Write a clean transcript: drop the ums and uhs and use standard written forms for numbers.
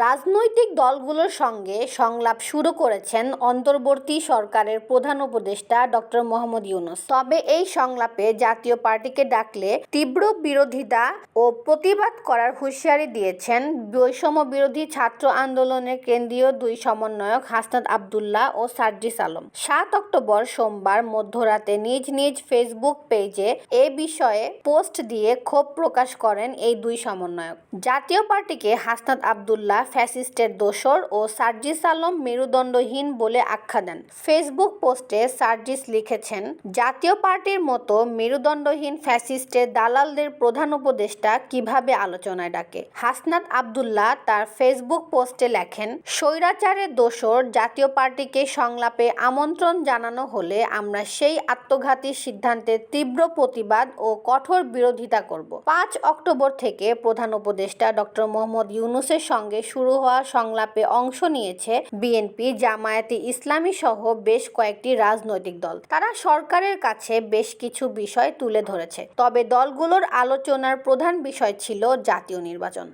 রাজনৈতিক দলগুলোর সঙ্গে সংলাপ শুরু করেছেন অন্তর্বর্তী সরকারের প্রধান উপদেষ্টা ডক্টর মোহাম্মদ ইউনূস। তবে এই সংলাপে জাতীয় পার্টিকে ডাকলে তীব্র বিরোধিতা ও প্রতিবাদ করার হুঁশিয়ারি দিয়েছেন বৈষম্য বিরোধী ছাত্র আন্দোলনের কেন্দ্রীয় দুই সমন্বয়ক হাসনাত আব্দুল্লাহ ও সার্জিস আলম। ৭ অক্টোবর সোমবার মধ্যরাতে নিজ নিজ ফেসবুক পেজে এ বিষয়ে পোস্ট দিয়ে ক্ষোভ প্রকাশ করেন এই দুই সমন্বয়ক। জাতীয় পার্টিকে হাসনাত আব্দুল্লাহ ফ্যাসিস্টের দোসর ও সার্জিস আলম মেরুদণ্ডহীন বলে আখ্যা দেন। ফেসবুক পোস্টে সার্জিস লিখেছেন, জাতীয় পার্টির মতো মেরুদণ্ডহীন ফ্যাসিস্টের দালালদের প্রধান উপদেষ্টা কিভাবে আলোচনায় ডাকে। হাসনাত আব্দুল্লাহ তার ফেসবুক পোস্টে লেখেন, স্বৈরাচারের দোসর জাতীয় পার্টিকে সংলাপে আমন্ত্রণ জানানো হলে আমরা সেই আত্মঘাতী সিদ্ধান্তের তীব্র প্রতিবাদ ও কঠোর বিরোধিতা করব। ৫ অক্টোবর থেকে প্রধান উপদেষ্টা ডক্টর মোহাম্মদ ইউনূসের সঙ্গে শুরু হওয়া সংলাপে অংশ নিয়েছে বিএনপি, জামায়াতে ইসলামী সহ বেশ কয়েকটি রাজনৈতিক দল। তারা সরকারের কাছে বেশ কিছু বিষয় তুলে ধরেছে। তবে দলগুলোর আলোচনার প্রধান বিষয় ছিল জাতীয় নির্বাচন।